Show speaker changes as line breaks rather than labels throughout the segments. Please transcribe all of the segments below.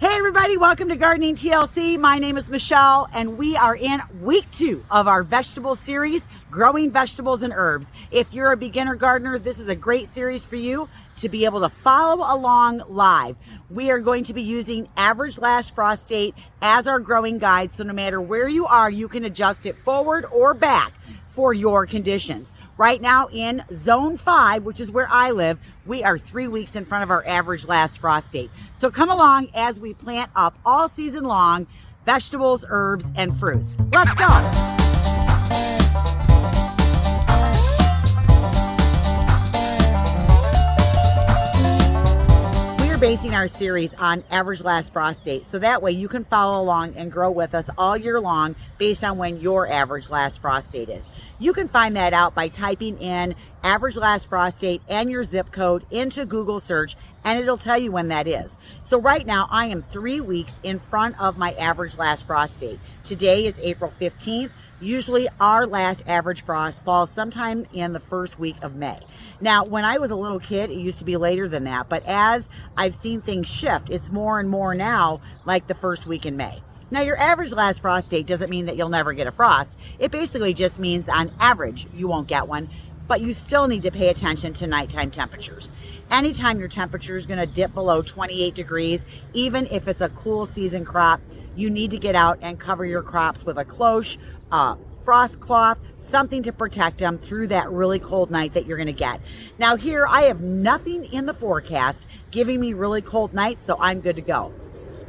Hey everybody, welcome to Gardening TLC. My name is Michelle and we are in week 2 of our vegetable series, Growing Vegetables and Herbs. If you're a beginner gardener, this is a great series for you to be able to follow along live. We are going to be using average last frost date as our growing guide, so no matter where you are, you can adjust it forward or back for your conditions. Right now in zone 5, which is where I live, we are 3 weeks in front of our average last frost date. So come along as we plant up all season long vegetables, herbs, and fruits. Let's go. Basing our series on average last frost date, so that way you can follow along and grow with us all year long based on when your average last frost date is. You can find that out by typing in average last frost date and your zip code into Google search, and it'll tell you when that is. So right now I am 3 weeks in front of my average last frost date. Today is April 15th. Usually our last average frost falls sometime in the first week of May. Now, when I was a little kid, it used to be later than that, but as I've seen things shift, it's more and more now like the first week in May. Now, your average last frost date doesn't mean that you'll never get a frost. It basically just means on average you won't get one, but you still need to pay attention to nighttime temperatures. Anytime your temperature is going to dip below 28 degrees, even if it's a cool season crop, you need to get out and cover your crops with a cloche, frost cloth, something to protect them through that really cold night that you're going to get. Now here I have nothing in the forecast giving me really cold nights, so I'm good to go.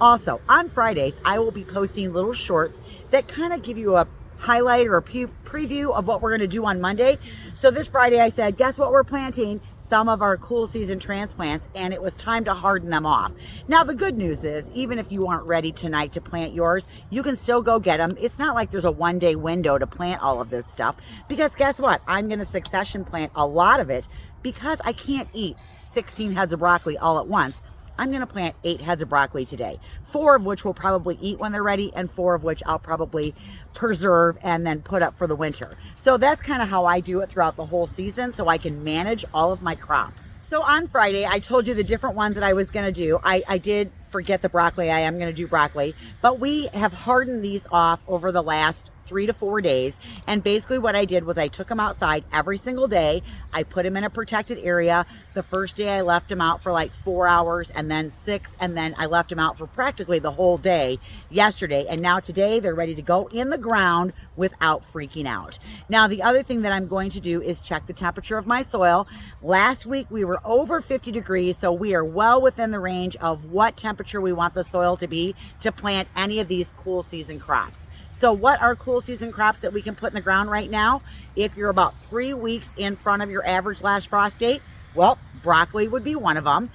Also, on Fridays, I will be posting little shorts that kind of give you a highlight or a preview of what we're going to do on Monday. So this Friday I said, guess what we're planting? Some of our cool season transplants, and it was time to harden them off. Now the good news is, even if you aren't ready tonight to plant yours, you can still go get them. It's not like there's a one-day window to plant all of this stuff, because guess what? I'm going to succession plant a lot of it because I can't eat 16 heads of broccoli all at once. I'm going to plant 8 heads of broccoli today, 4 of which we'll probably eat when they're ready, and 4 of which I'll probably preserve and then put up for the winter. So that's kind of how I do it throughout the whole season, so I can manage all of my crops. So on Friday, I told you the different ones that I was going to do. I did forget the broccoli. I am going to do broccoli, but we have hardened these off over the last 3 to 4 days. And basically what I did was I took them outside every single day. I put them in a protected area. The first day I left them out for like 4 hours, and then 6, and then I left them out for practically the whole day yesterday. And now today they're ready to go in the ground without freaking out. Now the other thing that I'm going to do is check the temperature of my soil. Last week we were over 50 degrees, so we are well within the range of what temperature we want the soil to be to plant any of these cool season crops. So what are cool season crops that we can put in the ground right now? If you're about 3 weeks in front of your average last frost date, well, broccoli would be one of them.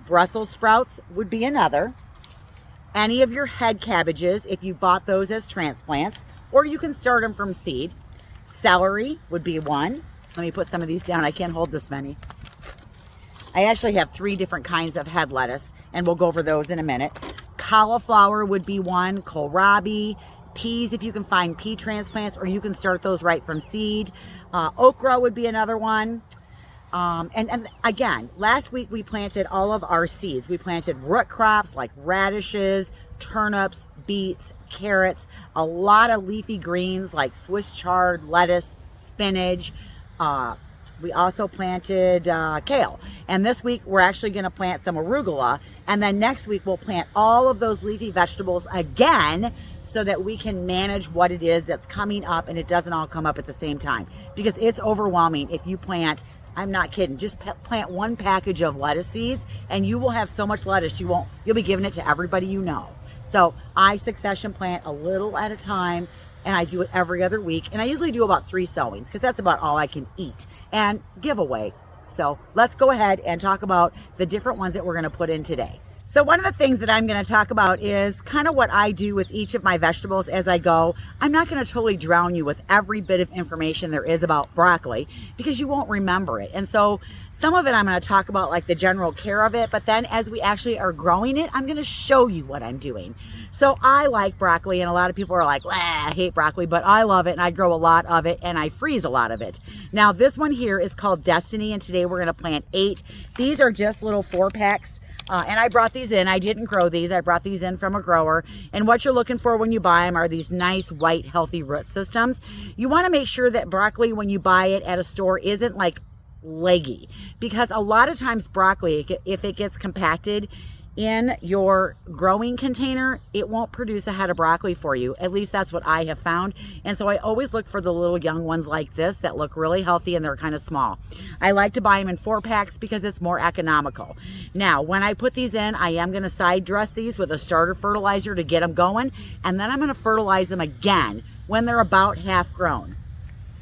Brussels sprouts would be another. Any of your head cabbages, if you bought those as transplants, or you can start them from seed. Celery would be one. Let me put some of these down. I can't hold this many. I actually have 3 different kinds of head lettuce, and we'll go over those in a minute. Cauliflower would be one, kohlrabi, peas if you can find pea transplants, or you can start those right from seed. Okra would be another one. And again, last week we planted all of our seeds. We planted root crops like radishes, turnips, beets, carrots, a lot of leafy greens like Swiss chard, lettuce, spinach. We also planted kale. And this week we're actually going to plant some arugula. And then next week we'll plant all of those leafy vegetables again, so that we can manage what it is that's coming up and it doesn't all come up at the same time. Because it's overwhelming if you plant, I'm not kidding, just plant 1 package of lettuce seeds and you will have so much lettuce you'll be giving it to everybody you know. So I succession plant a little at a time, and I do it every other week. And I usually do about 3 sowings because that's about all I can eat and give away. So let's go ahead and talk about the different ones that we're going to put in today. So one of the things that I'm going to talk about is kind of what I do with each of my vegetables as I go. I'm not going to totally drown you with every bit of information there is about broccoli because you won't remember it. And so some of it I'm going to talk about like the general care of it, but then as we actually are growing it, I'm going to show you what I'm doing. So I like broccoli, and a lot of people are like, I hate broccoli, but I love it, and I grow a lot of it, and I freeze a lot of it. Now this one here is called Destiny, and today we're going to plant 8. These are just little 4-packs And I brought these in. I didn't grow these. I brought these in from a grower. And what you're looking for when you buy them are these nice white healthy root systems. You want to make sure that broccoli, when you buy it at a store, isn't like leggy, because a lot of times broccoli, if it gets compacted in your growing container, it won't produce a head of broccoli for you. At least that's what I have found. And so I always look for the little young ones like this that look really healthy and they're kind of small. I like to buy them in 4-packs because it's more economical. Now, when I put these in, I am going to side dress these with a starter fertilizer to get them going. And then I'm going to fertilize them again when they're about half grown.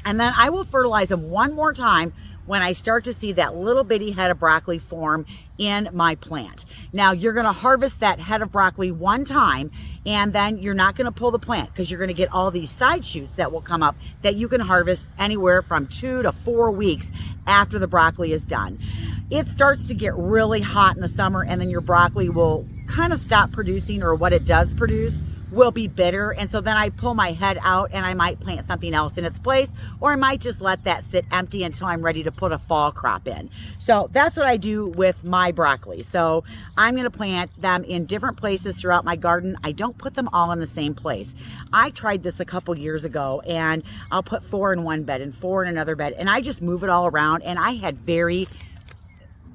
And then I will fertilize them one more time when I start to see that little bitty head of broccoli form in my plant. Now, you're gonna harvest that head of broccoli one time, and then you're not gonna pull the plant, because you're gonna get all these side shoots that will come up that you can harvest anywhere from 2 to 4 weeks after the broccoli is done. It starts to get really hot in the summer, and then your broccoli will kind of stop producing, or what it does produce will be bitter. And so then I pull my head out and I might plant something else in its place, or I might just let that sit empty until I'm ready to put a fall crop in. So that's what I do with my broccoli. So I'm going to plant them in different places throughout my garden. I don't put them all in the same place. I tried this a couple years ago, and I'll put 4 in one bed and 4 in another bed, and I just move it all around, and I had very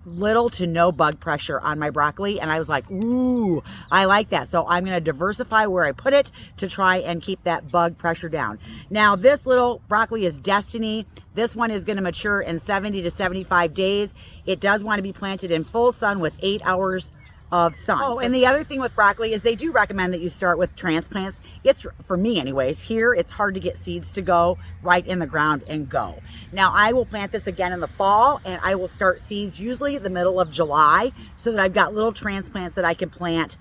little to no bug pressure on my broccoli, and I was like, ooh, I like that. So I'm going to diversify where I put it to try and keep that bug pressure down. Now, this little broccoli is Destiny. This one is going to mature in 70 to 75 days. It does want to be planted in full sun with 8 hours of sun. Oh, and the other thing with broccoli is they do recommend that you start with transplants. It's, for me anyways, here it's hard to get seeds to go right in the ground and go. Now, I will plant this again in the fall, and I will start seeds usually the middle of July, so that I've got little transplants that I can plant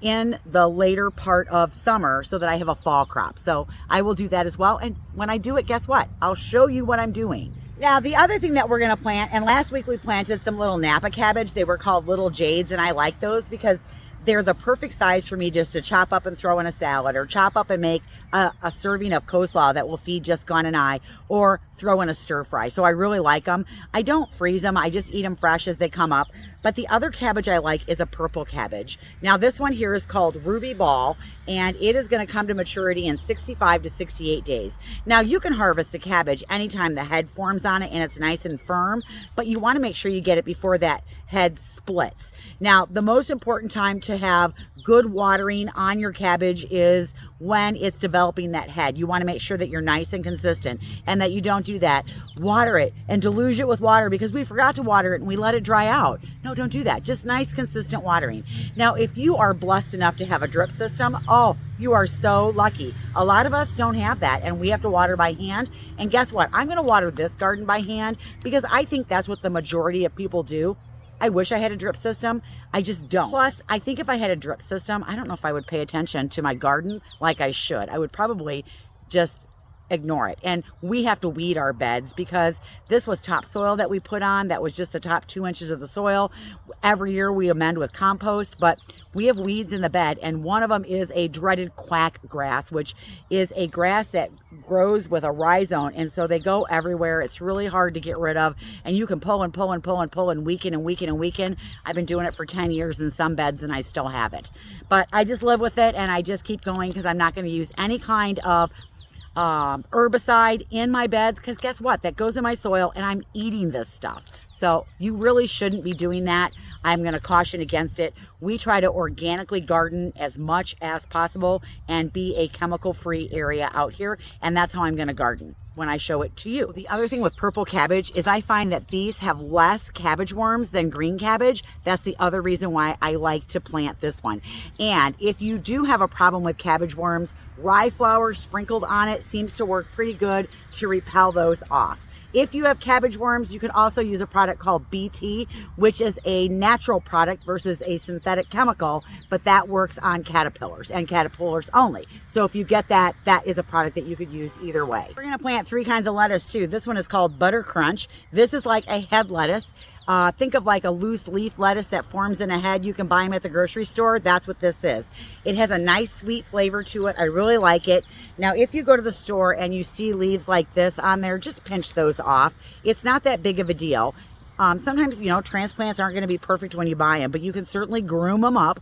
in the later part of summer so that I have a fall crop. So I will do that as well. And when I do it, guess what? I'll show you what I'm doing. Now, the other thing that we're going to plant, and last week we planted some little Napa cabbage. They were called little jades, and I like those because they're the perfect size for me just to chop up and throw in a salad, or chop up and make a serving of coleslaw that will feed just Glenn and I, or throw in a stir fry. So I really like them. I don't freeze them. I just eat them fresh as they come up. But the other cabbage I like is a purple cabbage. Now, this one here is called Ruby Ball, and it is going to come to maturity in 65 to 68 days. Now, you can harvest a cabbage anytime the head forms on it and it's nice and firm, but you want to make sure you get it before that head splits. Now, the most important time to have good watering on your cabbage is when it's developing that head. You want to make sure that you're nice and consistent, and that you don't do that. Water it and deluge it with water because we forgot to water it and we let it dry out. No, don't do that. Just nice, consistent watering. Now, if you are blessed enough to have a drip system, oh, you are so lucky. A lot of us don't have that, and we have to water by hand. And guess what? I'm going to water this garden by hand because I think that's what the majority of people do. I wish I had a drip system. I just don't. Plus, I think if I had a drip system, I don't know if I would pay attention to my garden like I should. I would probably just ignore it. And we have to weed our beds because this was topsoil that we put on. That was just the top 2 inches of the soil. Every year we amend with compost, but we have weeds in the bed, and one of them is a dreaded quack grass, which is a grass that grows with a rhizome, and so they go everywhere. It's really hard to get rid of, and you can pull and pull and pull and pull and weaken and weaken and weaken. I've been doing it for 10 years in some beds, and I still have it. But I just live with it, and I just keep going because I'm not going to use any kind of herbicide in my beds, because guess what? That goes in my soil and I'm eating this stuff. So you really shouldn't be doing that. I'm going to caution against it. We try to organically garden as much as possible and be a chemical-free area out here, and that's how I'm going to garden when I show it to you. The other thing with purple cabbage is I find that these have less cabbage worms than green cabbage. That's the other reason why I like to plant this one. And if you do have a problem with cabbage worms, rye flour sprinkled on it seems to work pretty good to repel those off. If you have cabbage worms, you can also use a product called BT, which is a natural product versus a synthetic chemical, but that works on caterpillars and caterpillars only. So if you get that, that is a product that you could use either way. We're going to plant 3 kinds of lettuce too. This one is called Butter Crunch. This is like a head lettuce. Think of like a loose leaf lettuce that forms in a head. You can buy them at the grocery store. That's what this is. It has a nice sweet flavor to it. I really like it. Now, if you go to the store and you see leaves like this on there, just pinch those off. It's not that big of a deal. Sometimes, you know, transplants aren't going to be perfect when you buy them, but you can certainly groom them up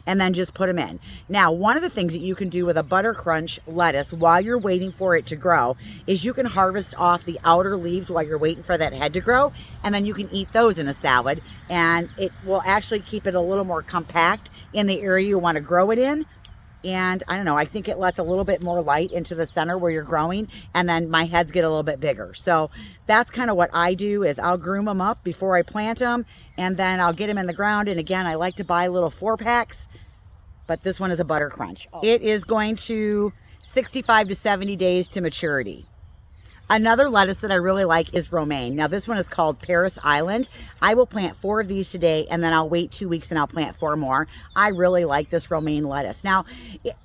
and then just put them in. Now, one of the things that you can do with a butter crunch lettuce while you're waiting for it to grow is you can harvest off the outer leaves while you're waiting for that head to grow, and then you can eat those in a salad, and it will actually keep it a little more compact in the area you want to grow it in. And I don't know, I think it lets a little bit more light into the center where you're growing, and then my heads get a little bit bigger. So that's kind of what I do, is I'll groom them up before I plant them, and then I'll get them in the ground. And again, I like to buy little 4-packs, but this one is a butter crunch. It is going to 65 to 70 days to maturity. Another lettuce that I really like is romaine. Now this one is called Paris Island. I will plant 4 of these today, and then I'll wait 2 weeks and I'll plant 4 more. I really like this romaine lettuce. Now,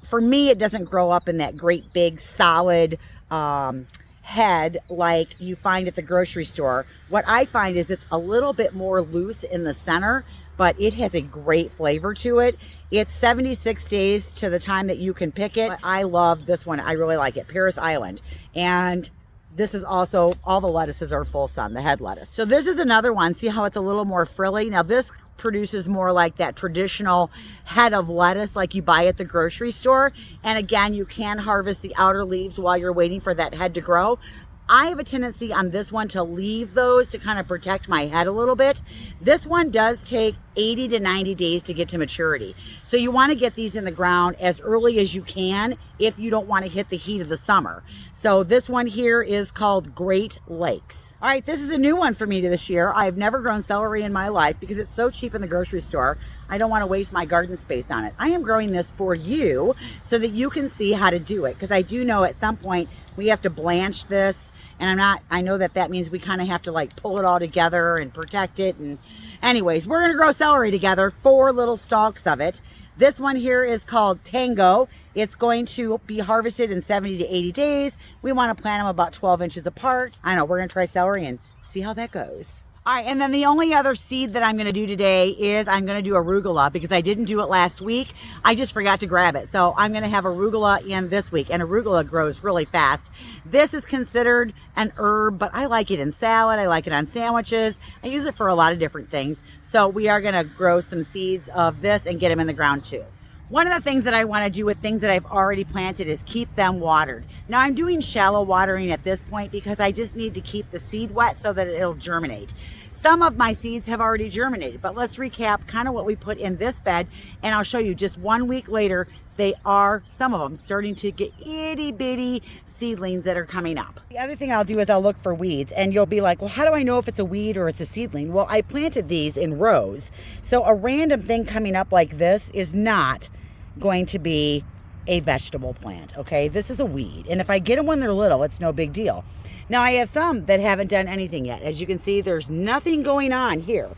for me, it doesn't grow up in that great big solid head like you find at the grocery store. What I find is it's a little bit more loose in the center, but it has a great flavor to it. It's 76 days to the time that you can pick it. But I love this one. I really like it, Paris Island. And this is also, all the lettuces are full sun, the head lettuce. So this is another one. See how it's a little more frilly? Now this produces more like that traditional head of lettuce like you buy at the grocery store. And again, you can harvest the outer leaves while you're waiting for that head to grow. I have a tendency on this one to leave those to kind of protect my head a little bit. This one does take 80 to 90 days to get to maturity. So you want to get these in the ground as early as you can if you don't want to hit the heat of the summer. So this one here is called Great Lakes. All right, this is a new one for me this year. I've never grown celery in my life because it's so cheap in the grocery store. I don't want to waste my garden space on it. I am growing this for you so that you can see how to do it, because I do know at some point we have to blanch this. And I know that means we kind of have to like pull it all together and protect it. And anyways, we're going to grow celery together, 4 little stalks of it. This one here is called Tango. It's going to be harvested in 70 to 80 days. We want to plant them about 12 inches apart. I know, we're going to try celery and see how that goes. All right, and then the only other seed that I'm going to do today is I'm going to do arugula, because I didn't do it last week. I just forgot to grab it. So I'm going to have arugula in this week, and arugula grows really fast. This is considered an herb, but I like it in salad. I like it on sandwiches. I use it for a lot of different things. So we are going to grow some seeds of this and get them in the ground too. One of the things that I want to do with things that I've already planted is keep them watered. Now I'm doing shallow watering at this point because I just need to keep the seed wet so that it'll germinate. Some of my seeds have already germinated, but let's recap kind of what we put in this bed, and I'll show you just 1 week later, some of them starting to get itty bitty seedlings that are coming up. The other thing I'll do is I'll look for weeds, and you'll be like, well, how do I know if it's a weed or it's a seedling? Well, I planted these in rows. So a random thing coming up like this is not going to be a vegetable plant, okay? This is a weed. And if I get them when they're little, it's no big deal. Now I have some that haven't done anything yet. As you can see, there's nothing going on here.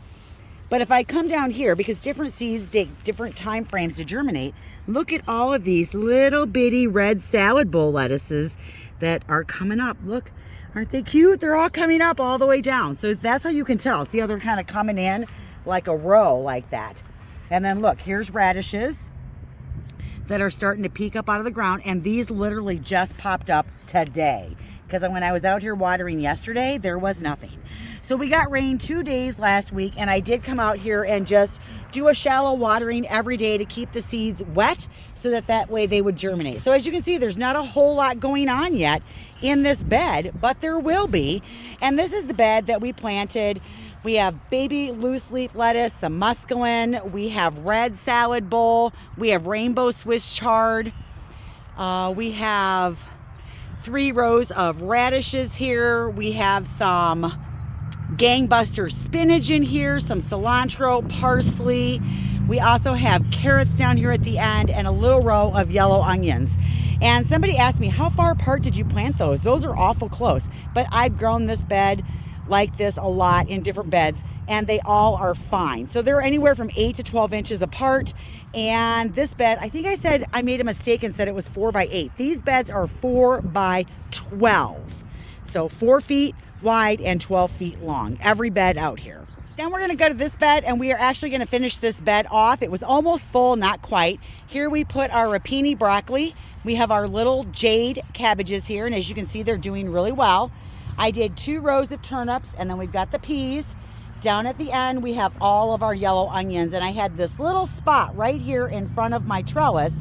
But if I come down here, because different seeds take different time frames to germinate, look at all of these little bitty red salad bowl lettuces that are coming up. Look, aren't they cute? They're all coming up all the way down. So that's how you can tell. See how they're kind of coming in like a row like that. And then look, here's radishes that are starting to peek up out of the ground. And these literally just popped up today, because when I was out here watering yesterday, there was nothing. So we got rain 2 days last week, and I did come out here and just do a shallow watering every day to keep the seeds wet so that way they would germinate. So as you can see, there's not a whole lot going on yet in this bed, but there will be. And this is the bed that we planted. We have baby loose leaf lettuce, some muscalin, we have red salad bowl, we have rainbow Swiss chard, we have 3 rows of radishes here. We have some gangbuster spinach in here, some cilantro, parsley. We also have carrots down here at the end and a little row of yellow onions. And somebody asked me, how far apart did you plant those? Those are awful close. But I've grown this bed like this a lot in different beds, and they all are fine. So they're anywhere from 8 to 12 inches apart. And this bed, I think I said, I made a mistake and said it was 4 by 8. These beds are 4 by 12. So 4 feet wide and 12 feet long, every bed out here. Then we're gonna go to this bed, and we are actually gonna finish this bed off. It was almost full, not quite. Here we put our rapini broccoli. We have our little jade cabbages here, and as you can see, they're doing really well. I did 2 rows of turnips, and then we've got the peas. Down at the end, we have all of our yellow onions, and I had this little spot right here in front of my trellis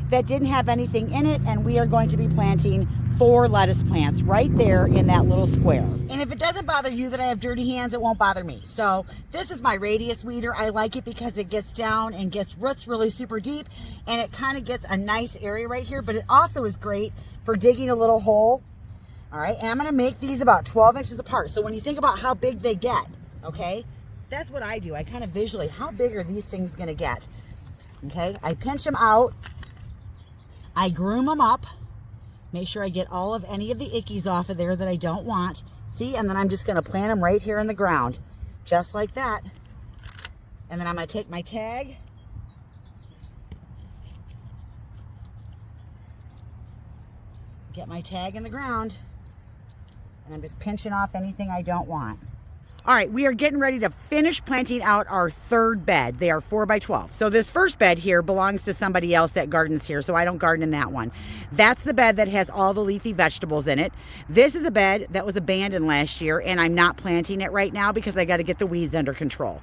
that didn't have anything in it, and we are going to be planting 4 lettuce plants right there in that little square. And if it doesn't bother you that I have dirty hands, it won't bother me. So this is my radius weeder. I like it because it gets down and gets roots really super deep, and it kind of gets a nice area right here, but it also is great for digging a little hole. All right, and I'm gonna make these about 12 inches apart. So when you think about how big they get, okay, that's what I do. I kind of visually, how big are these things gonna get? Okay, I pinch them out, I groom them up, make sure I get all of any of the ickies off of there that I don't want. See, and then I'm just gonna plant them right here in the ground, just like that. And then I'm gonna take my tag, get my tag in the ground, and I'm just pinching off anything I don't want. All right, we are getting ready to finish planting out our 3rd bed. They are 4 by 12. So this first bed here belongs to somebody else that gardens here, so I don't garden in that one. That's the bed that has all the leafy vegetables in it. This is a bed that was abandoned last year, and I'm not planting it right now because I got to get the weeds under control.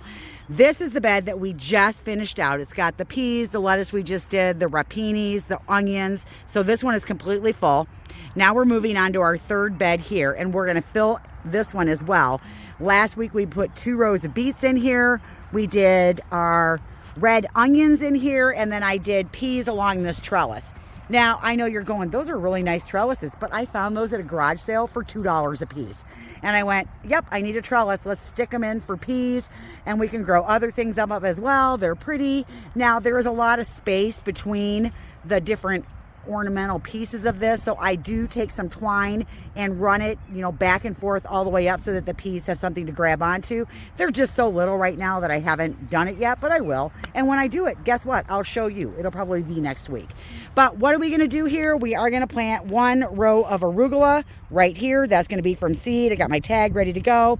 This is the bed that we just finished out. It's got the peas, the lettuce we just did, the rapinis, the onions. So this one is completely full. Now we're moving on to our 3rd bed here, and we're gonna fill this one as well. Last week we put 2 rows of beets in here. We did our red onions in here, and then I did peas along this trellis. Now, I know you're going, those are really nice trellises, but I found those at a garage sale for $2 a piece. And I went, yep, I need a trellis. Let's stick them in for peas, and we can grow other things up as well. They're pretty. Now, there is a lot of space between the different ornamental pieces of this, so I do take some twine and run it, you know, back and forth all the way up so that the peas have something to grab onto. They're just so little right now that I haven't done it yet, but I will. And when I do it, guess what? I'll show you. It'll probably be next week. But what are we going to do here? We are going to plant 1 row of arugula right here. That's going to be from seed. I got my tag ready to go.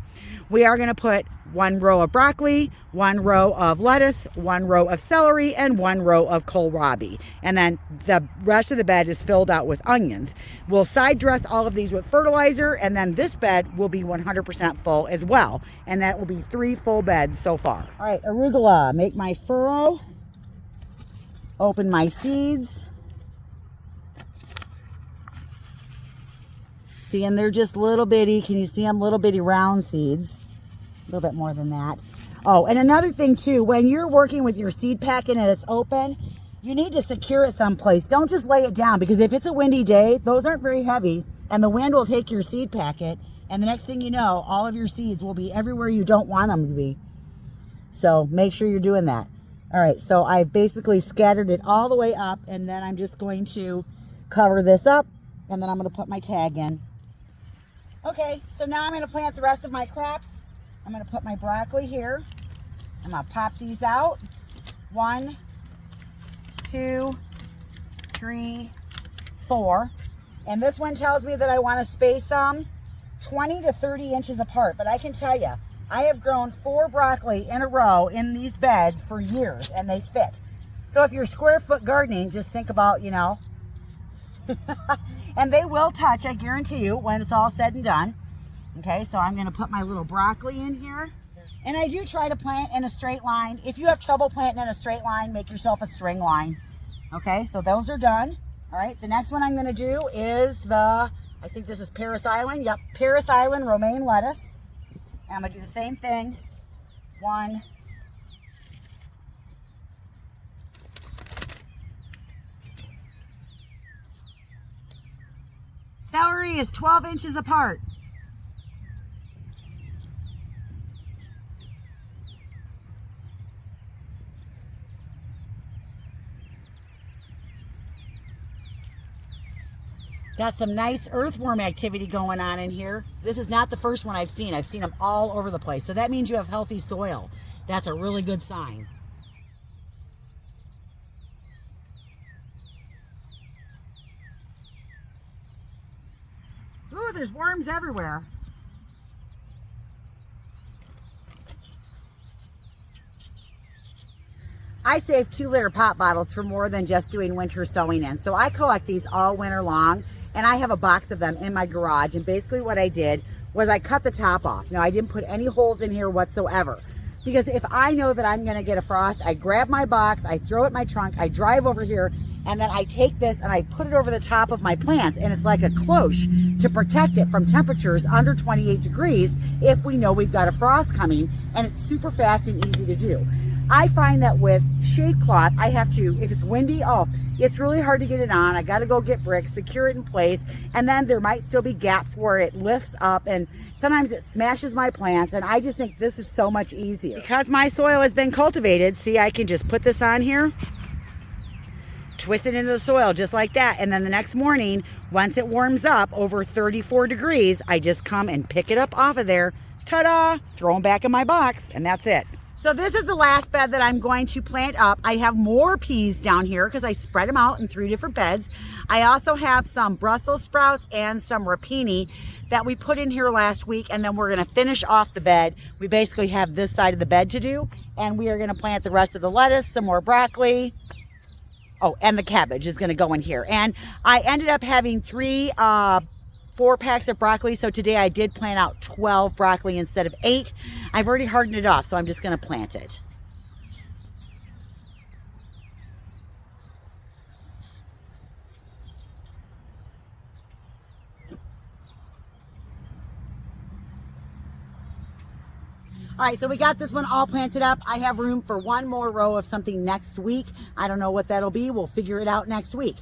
We are going to put 1 row of broccoli, 1 row of lettuce, 1 row of celery, and 1 row of kohlrabi. And then the rest of the bed is filled out with onions. We'll side dress all of these with fertilizer, and then this bed will be 100% full as well. And that will be 3 full beds so far. All right, arugula, make my furrow, open my seeds. See, and they're just little bitty. Can you see them? Little bitty round seeds. A little bit more than that. Oh, and another thing too, when you're working with your seed packet and it's open, you need to secure it someplace. Don't just lay it down, because if it's a windy day, those aren't very heavy, and the wind will take your seed packet, and the next thing you know, all of your seeds will be everywhere you don't want them to be. So make sure you're doing that. All right, so I've basically scattered it all the way up, and then I'm just going to cover this up, and then I'm going to put my tag in. Okay, so now I'm going to plant the rest of my crops. I'm going to put my broccoli here. I'm going to pop these out. 1, 2, 3, 4. And this one tells me that I want to space them 20 to 30 inches apart. But I can tell you, I have grown 4 broccoli in a row in these beds for years, and they fit. So if you're square foot gardening, just think about, you know, and they will touch, I guarantee you, when it's all said and done. Okay, so I'm going to put my little broccoli in here. And I do try to plant in a straight line. If you have trouble planting in a straight line, make yourself a string line. Okay, so those are done. All right, the next one I'm going to do is I think this is Paris Island. Yep, Paris Island romaine lettuce. And I'm going to do the same thing. 1, celery is 12 inches apart. Got some nice earthworm activity going on in here. This is not the first one I've seen. I've seen them all over the place. So that means you have healthy soil. That's a really good sign. Ooh, there's worms everywhere. I save 2-liter pop bottles for more than just doing winter sowing in. So I collect these all winter long, and I have a box of them in my garage. And basically what I did was I cut the top off. Now, I didn't put any holes in here whatsoever, because if I know that I'm gonna get a frost, I grab my box, I throw it in my trunk, I drive over here, and then I take this and I put it over the top of my plants, and it's like a cloche to protect it from temperatures under 28 degrees if we know we've got a frost coming, and it's super fast and easy to do. I find that with shade cloth, I have to, if it's windy, it's really hard to get it on. I got to go get bricks, secure it in place, and then there might still be gaps where it lifts up, and sometimes it smashes my plants, and I just think this is so much easier. Because my soil has been cultivated, see, I can just put this on here, twist it into the soil just like that, and then the next morning, once it warms up over 34 degrees, I just come and pick it up off of there, ta-da, throw them back in my box, and that's it. So this is the last bed that I'm going to plant up. I have more peas down here because I spread them out in 3 different beds. I also have some Brussels sprouts and some rapini that we put in here last week, and then we're gonna finish off the bed. We basically have this side of the bed to do, and we are gonna plant the rest of the lettuce, some more broccoli. Oh, and the cabbage is gonna go in here. And I ended up having 4 packs of broccoli, so today I did plant out 12 broccoli instead of 8. I've already hardened it off, so I'm just going to plant it. All right, so we got this one all planted up. I have room for one more row of something next week. I don't know what that'll be. We'll figure it out next week.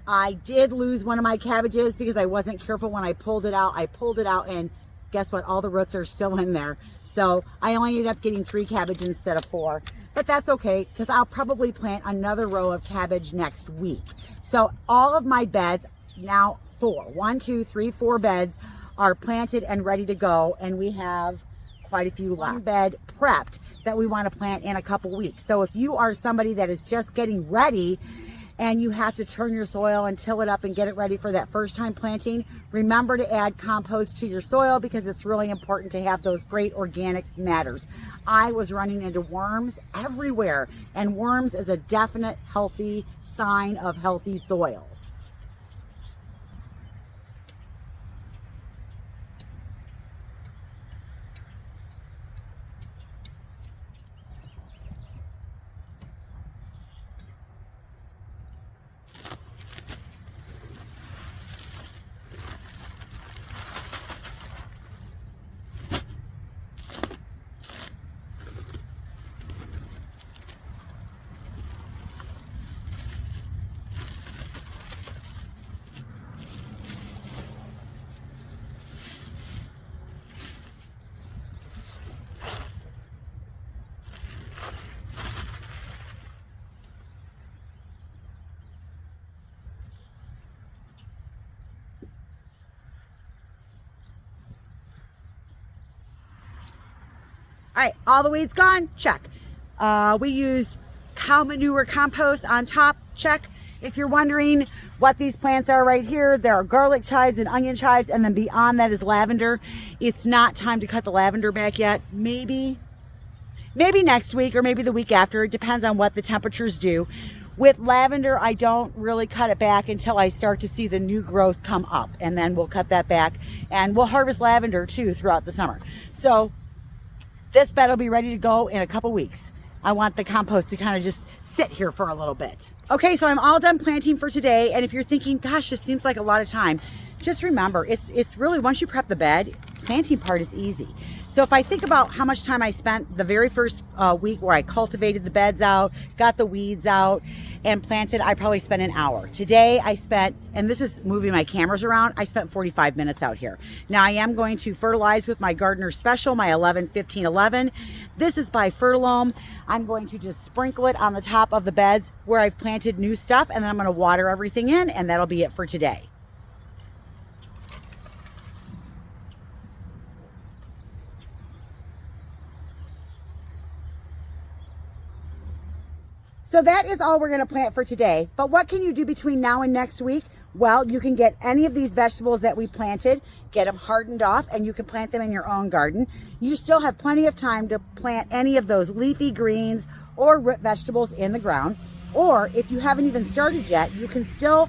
I did lose one of my cabbages because I wasn't careful when I pulled it out. I pulled it out, and guess what? All the roots are still in there. So I only ended up getting 3 cabbage instead of 4. But that's okay, because I'll probably plant another row of cabbage next week. So all of my beds, now 4, 1, 2, 3, 4 beds are planted and ready to go. And we have quite a few left. One bed prepped that we want to plant in a couple weeks. So if you are somebody that is just getting ready and you have to turn your soil and till it up and get it ready for that first time planting, remember to add compost to your soil, because it's really important to have those great organic matters. I was running into worms everywhere, and worms is a definite healthy sign of healthy soil. All right, all the weeds gone, check. We used cow manure compost on top, check. If you're wondering what these plants are right here, there are garlic chives and onion chives, and then beyond that is lavender. It's not time to cut the lavender back yet. Maybe next week or maybe the week after. It depends on what the temperatures do. With lavender, I don't really cut it back until I start to see the new growth come up, and then we'll cut that back, and we'll harvest lavender too throughout the summer. So this bed will be ready to go in a couple weeks. I want the compost to kind of just sit here for a little bit. Okay, so I'm all done planting for today. And if you're thinking, gosh, this seems like a lot of time, just remember, it's really, once you prep the bed, planting part is easy. So if I think about how much time I spent the very first week where I cultivated the beds out, got the weeds out, and planted, I probably spent an hour. Today I spent, and this is moving my cameras around, I spent 45 minutes out here. Now I am going to fertilize with my Gardener Special, my 11-15-11. This is by Fertilome. I'm going to just sprinkle it on the top of the beds where I've planted new stuff, and then I'm going to water everything in, and that'll be it for today. So that is all we're going to plant for today. But what can you do between now and next week? Well, you can get any of these vegetables that we planted, get them hardened off, and you can plant them in your own garden. You still have plenty of time to plant any of those leafy greens or root vegetables in the ground. Or if you haven't even started yet, you can still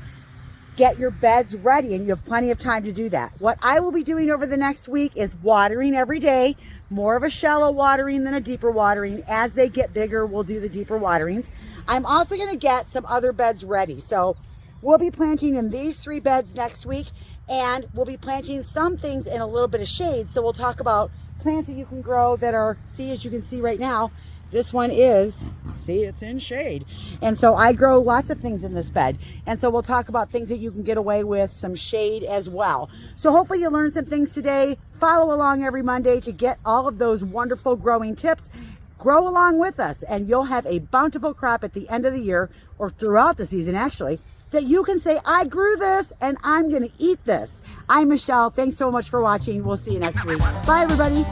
get your beds ready, and you have plenty of time to do that. What I will be doing over the next week is watering every day, more of a shallow watering than a deeper watering. As they get bigger, we'll do the deeper waterings. I'm also going to get some other beds ready. So we'll be planting in these 3 beds next week, and we'll be planting some things in a little bit of shade. So we'll talk about plants that you can grow that are, see, as you can see right now, this one is, see, it's in shade. And so I grow lots of things in this bed. And so we'll talk about things that you can get away with, some shade as well. So hopefully you learned some things today. Follow along every Monday to get all of those wonderful growing tips. Grow along with us, and you'll have a bountiful crop at the end of the year, or throughout the season actually, that you can say, I grew this and I'm going to eat this. I'm Michelle. Thanks so much for watching. We'll see you next week. Bye, everybody.